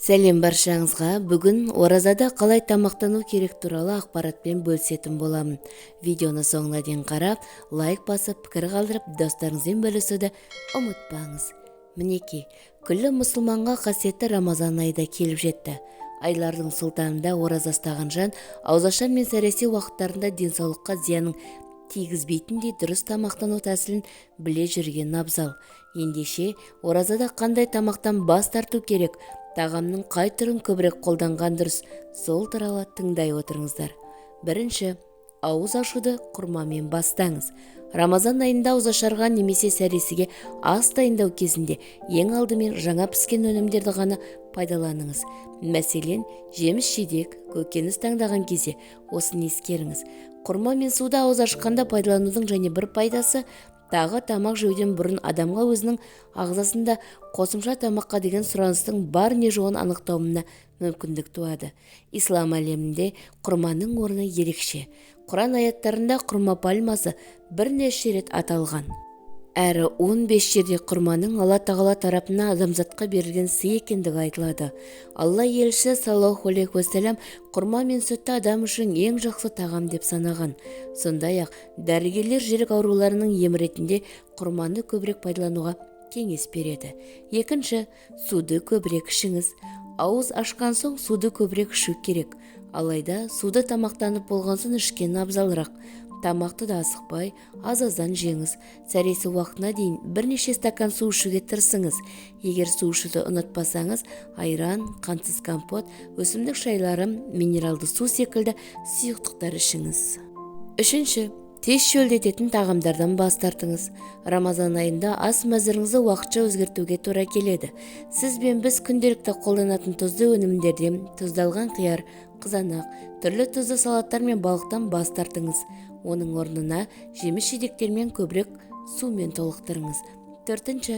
Сәлем баршаңызға. Бүгін оразада қалай тамақтану керек туралы ақпаратпен бөлісетін боламын. Видеоны соңына дейін қарап, лайк басып, пікір қалдырып, достарыңызбен бөлісуді ұмытпаңыз. Мінекей, күллі мұсылманға қасиетті Рамазан айы да келіп жетті. Айлардың сұлтанында ораза ұстаған жан, ауызашар мен сәресі уақыттарында денсаулыққа зиянын тигізбейтіндей дұрыс тамақтану тәсілін біле жүрген абзал. Ендеше, оразада қандай тамақтан бас тарту керек, тағамның қай түрін көбірек қолданған дұрыс, сол туралы тыңдай отырыңыздар. Бірінші, ауыз ашуды құрмамен бастаңыз. Рамазан айында ауызашарға немесе сәресіге ас дайындау кезінде ең алдымен жаңа піскен өнімдерді ғана пайдаланыңыз. Мәселен, жеміс-жидек, көкөніс таңдаған кезде осыны ескеріңіз. Құрма мен суды ауыз ашқанда пайдаланудың және бір пайдасы, тағы тамақ жеуден бұрын адамға өзінің ағзасында қосымша тамаққа деген сұраныстың бар не жоғын анықтауына мүмкіндік туады. Ислам әлемінде құрманың орны ерекше. Құран аяттарында құрма пальмасы бірнеше рет аталған. Әрі 15 жерде құрманың Алла тағала тарапынан адамзатқа берілген сый екендігі айтылады. Алла елшісі саллаллаху алейхи уассалам құрма мен сүтті адам үшін ең жақсы тағам деп санаған. Сондай-ақ дәрігерлер жүрек ауруларының ем ретінде құрманы көбірек пайдалануға кеңес береді. Екінші, суды көбірек ішіңіз. Ауыз ашқан соң суды көбірек ішу керек. Алайда суды тамақтанып болған соң ішкен абзалырақ. Тамақты да асықпай, аз-аздан жеңіз. Сәресі уақытына дейін бірнеше стакан су ішуге тырысыңыз. Егер су ішуді ұнатпасаңыз, айран, қантсыз компот, өсімдік шайлары, минералды су секілді сұйықтықтар ішіңіз. Үшінші, тез шөлдететін тағамдардан бас тартыңыз. Рамазан айында ас мәзіріңізді уақытша өзгертуге тура келеді. Сіз бен біз күнделікті қолданатын тұзды өнімдерден тұздалған қияр, қызанақ, түрлі тұзды салаттар мен балықтан бас тартыңыз. Оның орнына жеміс-жидектермен көбірек сумен толықтырыңыз. Төртінші,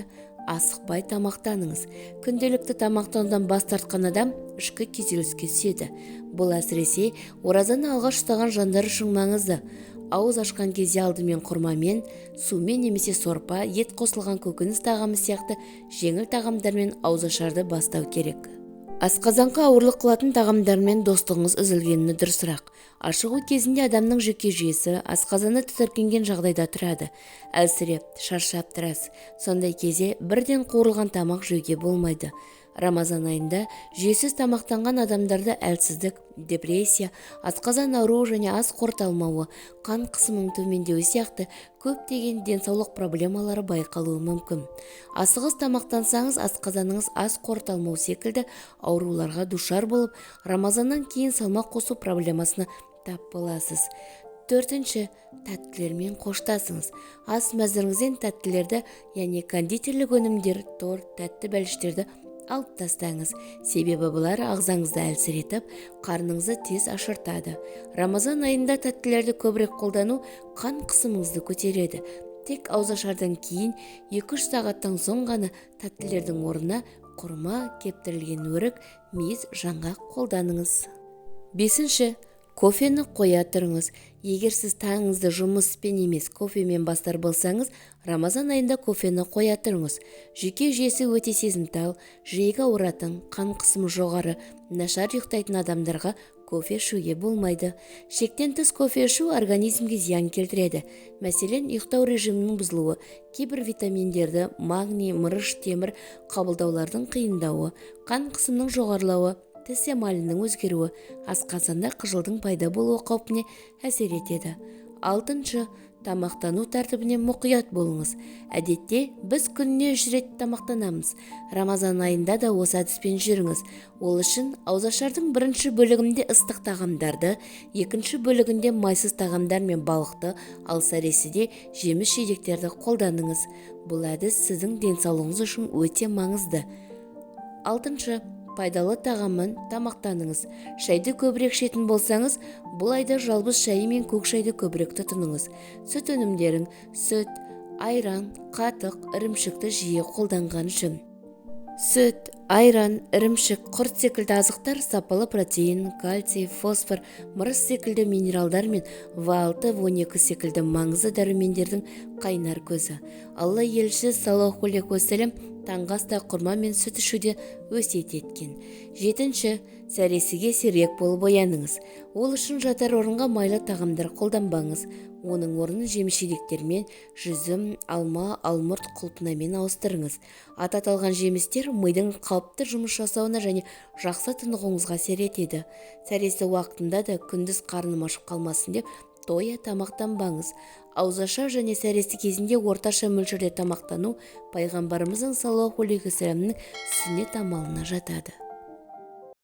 асықпай тамақтаныңыз. Күнделікті тамақтанудан бас тартқан адам ішкі күйзеліске түседі. Бұл әсіресе оразаны алғаш ұстаған жандар үшін маңызды. Ауыз ашқан кезде алдымен құрмамен, сумен немесе сорпа, ет қосылған көкөніс тағамы сияқты жеңіл тағамдармен ауызашарды бастау керек. Асқазанға ауырлық қылатын тағамдармен достығыңыз үзілгені дұрысырақ. Ашығу кезінде адамның жүйке жүйесі асқазаны тітіркенген жағдайда тұрады. Әлсіреп, шаршап тұрасыз. Сондай кезде бірден қуырылған тамақ жеуге болмайды. Рамазан айында жүйесіз тамақтанған адамдарда әлсіздік, депрессия, асқазан ауруы және ас қорыталмауы, қан қысымының төмендеуі сияқты көптеген денсаулық проблемалары байқалуы мүмкін. Асығыс тамақтансаңыз, асқазаныңыз ас қорыталмау секілді ауруларға душар болып, Рамазаннан кейін салмақ қосу проблемасына тап боласыз. Төртінші, тәттілермен қоштасыңыз. Ас мәзіріңізден тәттілерді, яғни кондитерлік өнімдер, торт, тәтті бәліштерді алып тастаңыз. Себебі бұлар ағзаңызды әлсіретіп, қарныңызды тез ашыртады. Рамазан айында тәттілерді көбірек қолдану қан қысымыңызды көтереді. Тек ауызашардан кейін 2-3 сағаттан соң ғана тәттілердің орнына құрма, кептірілген өрік, мейіз, жаңғақ қолданыңыз. Бесінші, кофені қоя тұрыңыз. Егер сіз таңыңызды жұмыспен емес кофемен бастар болсаңыз, Рамазан айында кофені қоя тұрыңыз. Жүйке жүйесі өте сезімтал, жүрегі ауыратын, қан қысымы жоғары, нашар ұйықтайтын адамдарға кофе ішуге болмайды. Шектен тыс кофе ішу организмге зиян келтіреді. Мәселен, ұйықтау режимінің бұзылуы, кейбір витаминдерді, магний, мырыш, темір қабылдаулардың қиындауы, қан қысымының жоғарылауы, тіс эмалінің өзгеруі, асқазанда қыжылдың пайда болуы қаупіне әсер етеді. Алтыншы, тамақтану тәртібіне мұқият болыңыз. Әдетте біз күніне 3 рет тамақтанамыз. Рамазан айында да осы әдіспен жүріңіз. Ол үшін ауызашардың бірінші бөлігінде ыстық тағамдарды, екінші бөлігінде майсыз тағамдар мен балықты, ал сәресіде жеміс-жидектерді қолданыңыз. Бұл әдіс сіздің денсаулығыңыз үшін өте маңызды. Алтыншы, пайдалы тағаммен тамақтаныңыз. Шайды көбірек ішетін болсаңыз, бұл айда жалбыз шайы мен көк шайды көбірек тұтыныңыз. Сүт өнімдерін, сүт, айран, қатық, ірімшікті жиі қолданған жөн. Сүт, айран, ірімшік, құрт секілді азықтар сапалы протеин, кальций, фосфор, мырыс секілді минералдар мен В6, В12 секілді маңызды дәрумендердің қайнар көзі. Алла елшісі саллаллаху алейхи уассалам таңғы аста құрма мен сүт ішуді өсиет еткен. 7. Сәресіге сергек болып ояныңыз. Ол үшін жатар орынға майлы тағамдар қолданбаңыз. Оның орнын жеміс-жидектермен, жүзім, алма, алмұрт құлпынамен ауыстырыңыз. Аталған жемістер мидың қалыпты жұмыс жасауына және жақсы тынығуыңызға әсер етеді. Сәресі уақытында да күндіз қарным ашып қалмасын деп тоя тамақтанбаңыз. Ауызаша және сәресі кезінде орташа мөлшерде тамақтану пайғамбарымыздың саллаллаху алейхи вассаламның сүннет амалына жатады.